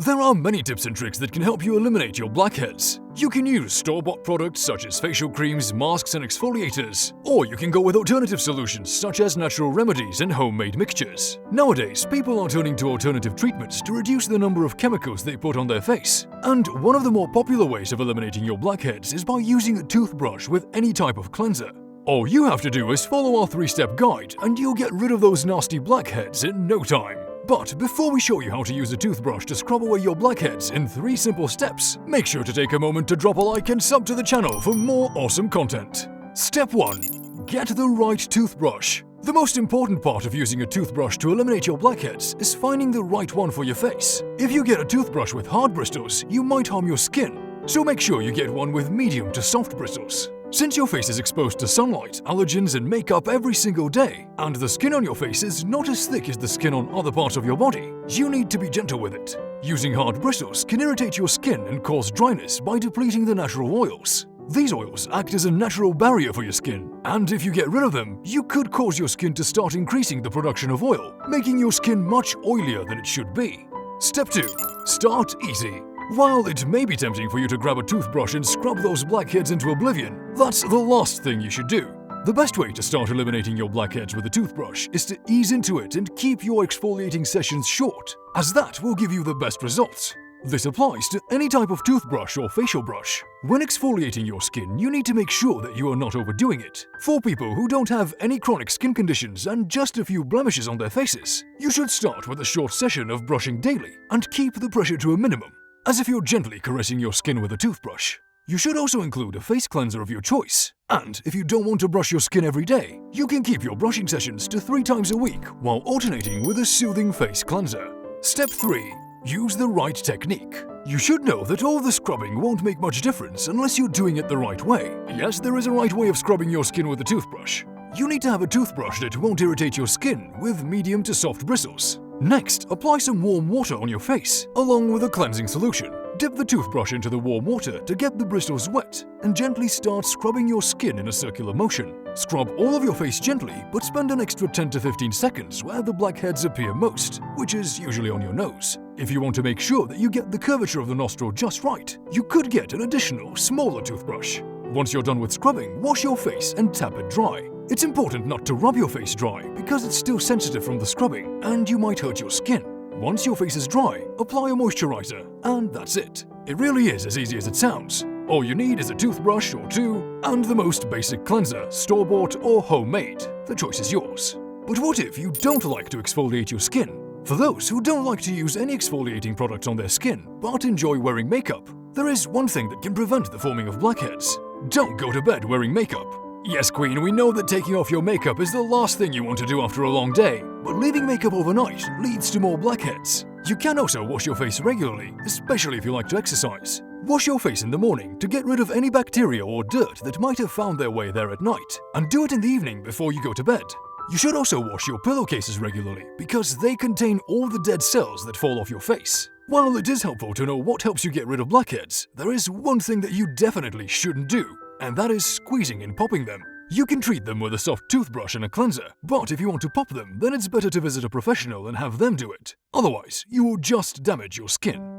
There are many tips and tricks that can help you eliminate your blackheads. You can use store-bought products such as facial creams, masks and exfoliators, or you can go with alternative solutions such as natural remedies and homemade mixtures. Nowadays, people are turning to alternative treatments to reduce the number of chemicals they put on their face. And one of the more popular ways of eliminating your blackheads is by using a toothbrush with any type of cleanser. All you have to do is follow our 3-step guide and you'll get rid of those nasty blackheads in no time. But before we show you how to use a toothbrush to scrub away your blackheads in 3 simple steps, make sure to take a moment to drop a like and sub to the channel for more awesome content. Step 1. Get the right toothbrush. The most important part of using a toothbrush to eliminate your blackheads is finding the right one for your face. If you get a toothbrush with hard bristles, you might harm your skin, so make sure you get one with medium to soft bristles. Since your face is exposed to sunlight, allergens and makeup every single day, and the skin on your face is not as thick as the skin on other parts of your body, you need to be gentle with it. Using hard bristles can irritate your skin and cause dryness by depleting the natural oils. These oils act as a natural barrier for your skin, and if you get rid of them, you could cause your skin to start increasing the production of oil, making your skin much oilier than it should be. Step 2. Start easy. While it may be tempting for you to grab a toothbrush and scrub those blackheads into oblivion, that's the last thing you should do. The best way to start eliminating your blackheads with a toothbrush is to ease into it and keep your exfoliating sessions short, as that will give you the best results. This applies to any type of toothbrush or facial brush. When exfoliating your skin, you need to make sure that you are not overdoing it. For people who don't have any chronic skin conditions and just a few blemishes on their faces, you should start with a short session of brushing daily and keep the pressure to a minimum, as if you're gently caressing your skin with a toothbrush. You should also include a face cleanser of your choice. And if you don't want to brush your skin every day, you can keep your brushing sessions to 3 times a week while alternating with a soothing face cleanser. Step 3. Use the right technique. You should know that all the scrubbing won't make much difference unless you're doing it the right way. Yes, there is a right way of scrubbing your skin with a toothbrush. You need to have a toothbrush that won't irritate your skin with medium to soft bristles. Next, apply some warm water on your face, along with a cleansing solution. Dip the toothbrush into the warm water to get the bristles wet, and gently start scrubbing your skin in a circular motion. Scrub all of your face gently, but spend an extra 10 to 15 seconds where the blackheads appear most, which is usually on your nose. If you want to make sure that you get the curvature of the nostril just right, you could get an additional, smaller toothbrush. Once you're done with scrubbing, wash your face and tap it dry. It's important not to rub your face dry because it's still sensitive from the scrubbing and you might hurt your skin. Once your face is dry, apply a moisturizer, and that's it. It really is as easy as it sounds. All you need is a toothbrush or 2 and the most basic cleanser, store-bought or homemade. The choice is yours. But what if you don't like to exfoliate your skin? For those who don't like to use any exfoliating products on their skin but enjoy wearing makeup, there is one thing that can prevent the forming of blackheads. Don't go to bed wearing makeup. Yes, Queen, we know that taking off your makeup is the last thing you want to do after a long day, but leaving makeup overnight leads to more blackheads. You can also wash your face regularly, especially if you like to exercise. Wash your face in the morning to get rid of any bacteria or dirt that might have found their way there at night, and do it in the evening before you go to bed. You should also wash your pillowcases regularly because they contain all the dead cells that fall off your face. While it is helpful to know what helps you get rid of blackheads, there is one thing that you definitely shouldn't do, and that is squeezing and popping them. You can treat them with a soft toothbrush and a cleanser, but if you want to pop them, then it's better to visit a professional and have them do it. Otherwise, you will just damage your skin.